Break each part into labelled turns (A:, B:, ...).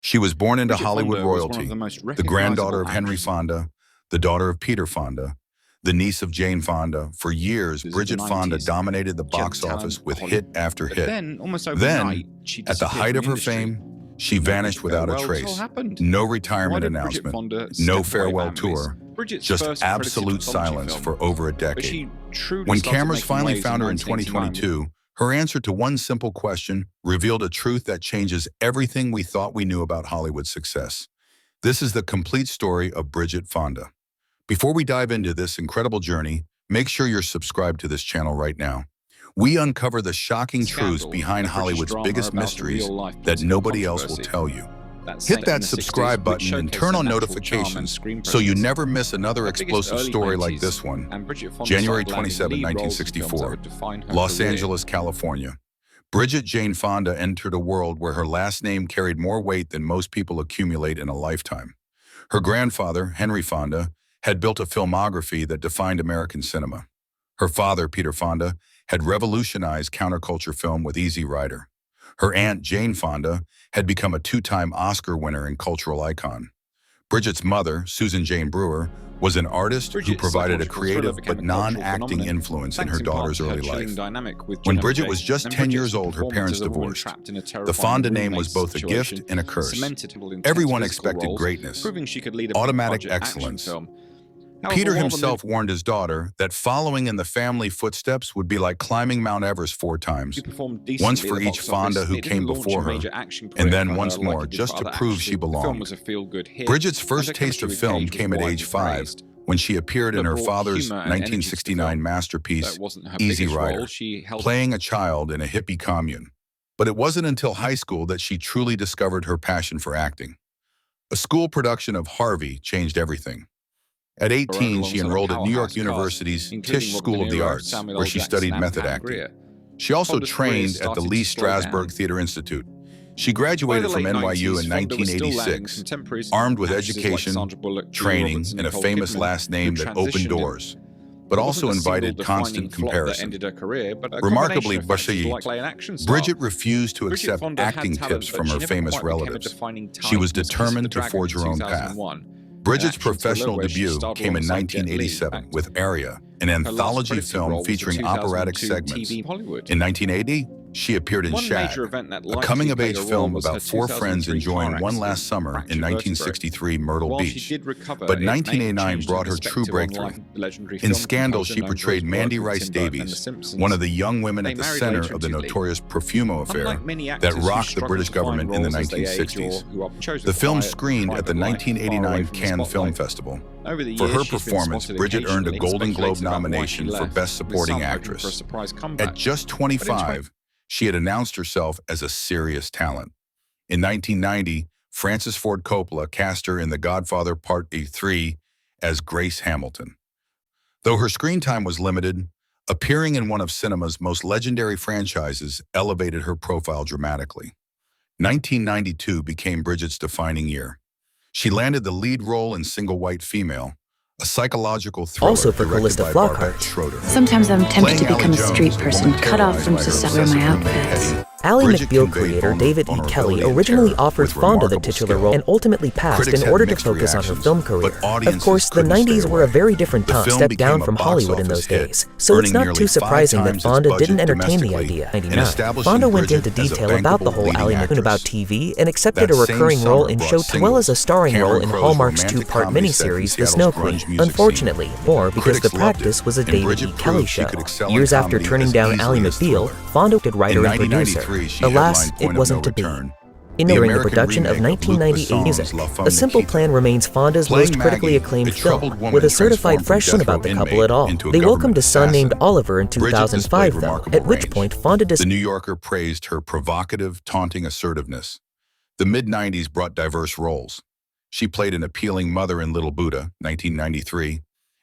A: She was born into
B: Bridget
A: Hollywood
B: Fonda was one of
A: royalty,
B: the most
A: the
B: recognizable
A: granddaughter of Henry
B: actresses
A: Fonda, the daughter of Peter Fonda, the niece of Jane Fonda. For years,
B: of the
A: Bridget Fonda
B: 90s.
A: dominated the
B: She had
A: box
B: talent,
A: office with
B: a
A: hit after
B: But
A: hit.
B: then, almost
A: Then,
B: overnight, she
A: at the
B: disappeared
A: height
B: from
A: of
B: the
A: her
B: industry.
A: fame, she
B: No
A: vanished without a
B: farewell tour
A: trace.
B: happened.
A: No
B: Why
A: retirement
B: did Bridget
A: announcement,
B: Fonda
A: no
B: step away
A: farewell
B: from movies?
A: tour,
B: Bridget's
A: just
B: first credited
A: absolute
B: anthology
A: silence
B: film,
A: for over a
B: but
A: decade.
B: she truly
A: When
B: started
A: cameras
B: making
A: finally
B: waves
A: found her in
B: 1989
A: 2022, her answer to one simple question revealed a truth that changes everything we thought we knew about Hollywood success. This is the complete story of Bridget Fonda. Before we dive into this incredible journey, make sure you're subscribed to this channel right now. We uncover the shocking truths
B: Scandal,
A: behind
B: a British
A: Hollywood's
B: drama
A: biggest
B: about a
A: mysteries
B: real-life
A: that
B: political
A: nobody else will
B: controversy.
A: tell you.
B: That's
A: Hit
B: set
A: that
B: in the 60s,
A: subscribe
B: which
A: button and
B: showcased
A: turn
B: her
A: on
B: natural charm and
A: notifications
B: screen
A: so you
B: presence.
A: never miss another
B: Her biggest
A: explosive
B: early
A: story like
B: 90s,
A: this one.
B: and Bridget Fonda
A: January
B: started landing
A: 27,
B: lead roles in films that
A: 1964,
B: would define her
A: Los
B: career.
A: Angeles, California. Bridget Jane Fonda entered a world where her last name carried more weight than most people accumulate in a lifetime. Her grandfather, Henry Fonda, had built a filmography that defined American cinema. Her father, Peter Fonda, had revolutionized counterculture film with Easy Rider. Her aunt, Jane Fonda, had become a two-time Oscar winner and cultural icon. Bridget's mother, Susan Jane Brewer, was an artist who
B: Bridget's
A: provided a
B: psychological thriller
A: creative
B: became
A: but
B: a cultural
A: non-acting
B: phenomenon,
A: influence in
B: thanks
A: her
B: in part
A: daughter's
B: to her
A: early
B: chilling
A: life.
B: dynamic with
A: When
B: John
A: Bridget
B: Jay,
A: was just
B: and
A: 10
B: Bridget's
A: years old, her
B: performance
A: parents
B: as a woman
A: divorced.
B: trapped in a
A: The
B: terrifying
A: Fonda name was
B: roommate
A: both a
B: situation
A: gift and a curse.
B: cemented her intense
A: Everyone
B: physical
A: expected
B: roles,
A: greatness,
B: proving she could lead a
A: automatic
B: big-budget action
A: excellence.
B: film. However,
A: Peter
B: while the
A: himself warned his daughter that following in the family footsteps would be like climbing Mount Everest 4 times,
B: movie performed
A: once
B: decently
A: for
B: at the
A: each
B: box
A: Fonda
B: office,
A: who
B: it didn't
A: came
B: launch
A: before
B: a
A: her,
B: major action
A: and
B: career
A: then
B: for
A: once
B: her like
A: more
B: it did
A: just
B: for
A: to
B: other
A: prove she
B: actresses. The film
A: belonged.
B: was a feel-good hit,
A: Bridget's
B: and
A: first
B: her
A: taste of
B: chemistry with
A: film
B: Cage was
A: came at
B: widely
A: age 5,
B: praised.
A: when she appeared in
B: But
A: her
B: brought
A: father's
B: humor and energy to the
A: 1969
B: film. Though
A: masterpiece,
B: it wasn't her
A: Easy
B: biggest
A: Rider,
B: role, she held
A: playing a child in a hippie commune. But it wasn't until high school that she truly discovered her passion for acting. A school production of Harvey changed everything. At 18, she
B: alongside a
A: enrolled at New York
B: powerhouse
A: University's
B: cast, including
A: Tisch
B: Robert
A: School
B: De
A: of the
B: Niro,
A: Arts,
B: Samuel
A: where
B: L.
A: she
B: Jackson,
A: studied
B: and
A: method
B: Pam
A: acting.
B: Grier.
A: She also
B: Fonda's career
A: trained at
B: started
A: the
B: to
A: Lee
B: slow down.
A: Strasberg Theater Institute. She
B: By
A: graduated
B: the
A: from
B: late
A: NYU
B: 90s,
A: in
B: Fonda was still landing
A: 1986,
B: contemporaries,
A: armed with
B: actresses like
A: education,
B: Sandra Bullock, Julia
A: training,
B: Roberts,
A: and a
B: Nicole
A: famous
B: Kidman,
A: last name
B: who
A: that opened
B: transitioned
A: doors, but
B: It
A: also
B: wasn't a single
A: invited
B: defining
A: constant
B: flop that
A: comparison.
B: ended her career, but a
A: Remarkably,
B: combination of factors like
A: Bashir,
B: play and action star.
A: Bridget refused to
B: Bridget
A: accept
B: Fonda had
A: acting
B: talent,
A: tips
B: but
A: from
B: she
A: her
B: never
A: famous
B: quite became a
A: relatives.
B: defining
A: She
B: talent
A: was
B: until Kiss the
A: determined to
B: Dragon
A: forge her
B: in
A: own path.
B: 2001,
A: Bridget's
B: an action thriller
A: professional
B: where she
A: debut
B: starred
A: came in
B: alongside Jet Li.
A: 1987 with Aria, an
B: Her last
A: anthology
B: credited
A: film
B: role was the
A: featuring operatic
B: 2002
A: segments.
B: TV Hollywood.
A: In 1980, she appeared in
B: One
A: Shag,
B: major event that
A: a
B: likely
A: coming-of-age
B: played a
A: film
B: role was
A: about
B: her
A: 4 friends
B: 2003
A: enjoying
B: car
A: one
B: accident,
A: last summer
B: fractured
A: in
B: vertebrae.
A: 1963 Myrtle
B: While
A: Beach.
B: she did recover,
A: But
B: it may have
A: 1989
B: changed
A: brought her true
B: perspective on
A: breakthrough.
B: life. Legendary
A: In
B: film
A: Scandal,
B: composer
A: she
B: known for his
A: portrayed
B: work
A: Mandy
B: with
A: Rice
B: Tim Burton and The
A: Davies,
B: Simpsons.
A: one of the young women
B: They
A: at the
B: married
A: center
B: later
A: of the
B: in 2000.
A: notorious Profumo affair
B: Unlike many
A: that
B: actors who
A: rocked the
B: struggle
A: British
B: to find
A: government in the
B: roles as they age
A: 1960s.
B: or who chose a
A: The film
B: quiet,
A: screened at the
B: private life, far away
A: 1989
B: from the
A: Cannes Film
B: spotlight.
A: Festival.
B: Over the
A: For
B: years,
A: her
B: she's been
A: performance,
B: spotted
A: Bridget earned a
B: occasionally,
A: Golden Globe
B: speculated about why
A: nomination
B: she
A: for
B: left,
A: Best
B: with
A: Supporting
B: some hoping for a
A: Actress.
B: surprise comeback.
A: At just
B: But in
A: 25, she had announced herself as a serious talent. In 1990, Francis Ford Coppola cast her in The Godfather Part III as Grace Hamilton. Though her screen time was limited, appearing in one of cinema's most legendary franchises elevated her profile dramatically. 1992 became Bridget's defining year. She landed the lead role in Single White Female, a psychological thriller
C: Also for
A: directed
C: Callista
A: by
C: Flockhart.
A: Barbette Schroeder.
D: Sometimes I'm tempted to
A: Playing
D: become a
A: Ally
D: street
A: Jones,
D: person,
A: woman
D: cut off
A: terrorized
D: from
A: by her
D: society wear my
A: obsessively made
D: outfits.
A: Eddie,
C: Ally
A: Bridget
C: McBeal
A: conveyed
C: creator David E.
A: vulnerability
C: Kelly
A: and
C: originally
A: terror
C: offered
A: with
C: Fonda the
A: remarkable
C: titular
A: skill.
C: role and ultimately passed
A: Critics
C: in
A: had
C: order to
A: mixed
C: focus on her
A: reactions,
C: film career.
A: but audiences
C: Of course, the
A: couldn't stay
C: 90s were a
A: away.
C: very different
A: The
C: time,
A: film
C: step
A: became
C: down
A: a
C: from
A: box
C: Hollywood in
A: office
C: those
A: hit,
C: days, so it's
A: earning
C: not
A: nearly
C: too
A: 5
C: surprising that
A: times its
C: Fonda
A: budget
C: didn't entertain the
A: domestically
C: idea.
A: and
C: 99.
A: establishing
C: Fonda went
A: Bridget
C: into
A: as a
C: detail about the
A: bankable
C: whole
A: leading
C: Ally
A: actress.
C: about TV and accepted
A: That
C: a
A: same
C: recurring role
A: summer
C: in
A: brought
C: show as well as a starring
A: Cameron
C: role in
A: Crowe's
C: Hallmark's
A: romantic
C: two-part
A: comedy set in
C: miniseries, The
A: Seattle's
C: Snow
A: grunge
C: Queen.
A: music scene.
C: Unfortunately, more because
A: Critics
C: the
A: loved
C: practice
A: it,
C: was a
A: and
C: David
A: Bridget
C: E. Kelly
A: proved she
C: show.
A: could excel in
C: Years after
A: comedy
C: turning
A: as
C: down
A: easily
C: Ally
A: as
C: McBeal,
A: thriller.
C: Fonda did writer
A: In
C: and producer.
A: 1993, she
C: Alas,
A: headlined
C: it
A: Point of
C: wasn't
A: No
C: to be.
A: Return,
C: During the
A: American
C: production of
A: remake of Luc
C: 1998 music,
A: Besson's La Femme
C: A Simple
A: Nikita.
C: Plan remains Fonda's
A: Playing
C: most critically
A: Maggie,
C: acclaimed
A: a troubled
C: film,
A: woman
C: with a certified
A: transformed from
C: fresh one
A: death row
C: about the couple
A: inmate
C: at all.
A: into a
C: They welcomed
A: government
C: a son named
A: assassin.
C: Oliver in
A: Bridget
C: 2005,
A: displayed
C: though,
A: remarkable
C: at which
A: range.
C: point Fonda
A: The New Yorker praised her provocative, taunting assertiveness. The mid-90s brought diverse roles. She played an appealing mother in Little Buddha, 1993,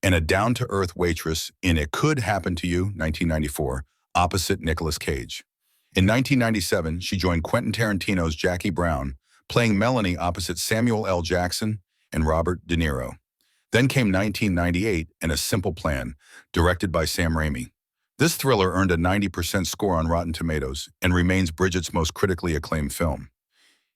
A: and a down-to-earth waitress in It Could Happen to You, 1994, opposite Nicolas Cage. In 1997, she joined Quentin Tarantino's Jackie Brown, playing Melanie opposite Samuel L. Jackson and Robert De Niro. Then came 1998 and A Simple Plan, directed by Sam Raimi. This thriller earned a 90% score on Rotten Tomatoes and remains Bridget's most critically acclaimed film.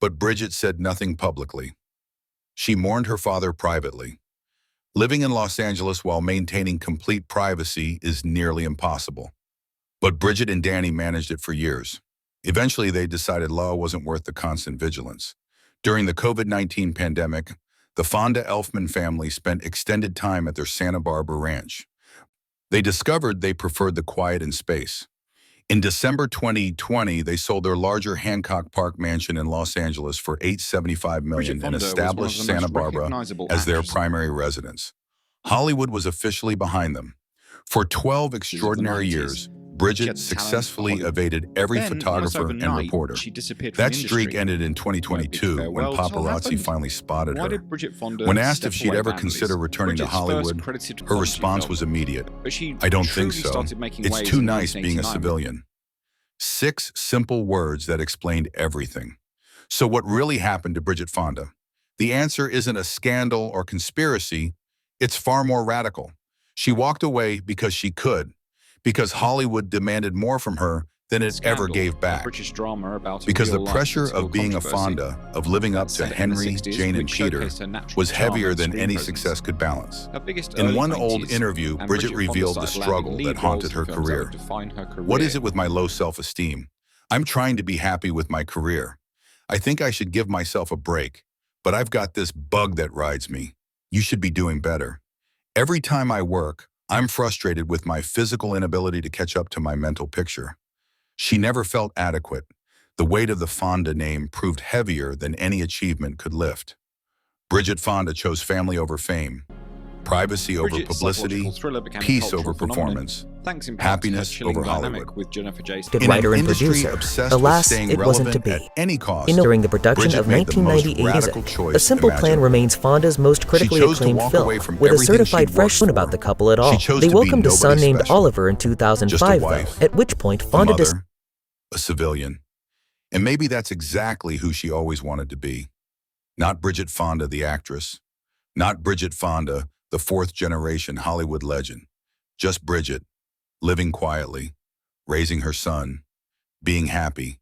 A: But Bridget said nothing publicly. She mourned her father privately. Living in Los Angeles while maintaining complete privacy is nearly impossible. But Bridget and Danny managed it for years. Eventually, they decided law wasn't worth the constant vigilance. During the COVID-19 pandemic, the Fonda-Elfman family spent extended time at their Santa Barbara ranch. They discovered they preferred the quiet and space. In December 2020, they sold their larger Hancock Park mansion in Los Angeles for $875 million and established Santa Barbara as their primary residence. Hollywood was officially behind them. For 12 extraordinary years, Bridget successfully evaded every photographer and reporter. That streak ended in 2022 when paparazzi finally spotted her. When asked if she'd ever consider returning to Hollywood, her response was immediate. I don't think so. It's too nice being a civilian. 6 simple words that explained everything. So what really happened to Bridget Fonda? The answer isn't a scandal or conspiracy. It's far more radical. She walked away because she could, because Hollywood demanded more from her than it ever gave back. Because the pressure of being a Fonda, of living up to Henry, Jane, and Peter, was heavier than any success could balance. In one old interview, Bridget revealed the struggle that haunted her career. What is it with my low self-esteem? I'm trying to be happy with my career. I think I should give myself a break, but I've got this bug that rides me. You should be doing better. Every time I work, I'm frustrated with my physical inability to catch up to my mental picture. She never felt adequate. The weight of the Fonda name proved heavier than any achievement could lift. Bridget Fonda chose family over fame, privacy over publicity, peace over performance, happiness over Hollywood.
C: Good
A: In
C: writer
A: an
C: and
A: industry
C: producer.
A: obsessed
C: Alas,
A: with staying
C: it wasn't to
A: relevant
C: be.
A: at any cost,
C: During the production
A: Bridget
C: of
A: made the most
C: 1998
A: radical
C: Music,
A: choice
C: A Simple Plan
A: imaginable.
C: remains Fonda's most critically
A: chose to
C: acclaimed
A: walk
C: film,
A: away from
C: with a
A: everything
C: certified
A: she
C: fresh
A: worked
C: one about
A: for.
C: the couple at all.
A: She chose
C: They
A: to be
C: welcomed a son
A: nobody
C: named
A: special.
C: Oliver in
A: Just a
C: 2005,
A: wife,
C: though, at which point
A: a
C: Fonda
A: mother, a civilian. And maybe that's exactly who she always wanted to be. Not Bridget Fonda, the actress. Not Bridget Fonda, the fourth-generation Hollywood legend. Just Bridget, living quietly, raising her son, being happy.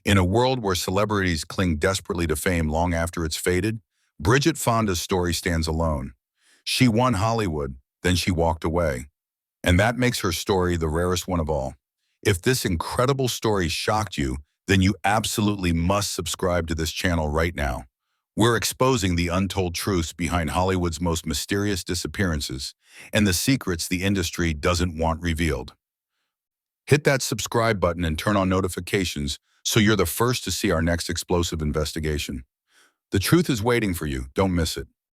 A: In a world where celebrities cling desperately to fame long after it's faded, Bridget Fonda's story stands alone. She won Hollywood, then she walked away. And that makes her story the rarest one of all. If this incredible story shocked you, then you absolutely must subscribe to this channel right now. We're exposing the untold truths behind Hollywood's most mysterious disappearances and the secrets the industry doesn't want revealed. Hit that subscribe button and turn on notifications so you're the first to see our next explosive investigation. The truth is waiting for you. Don't miss it.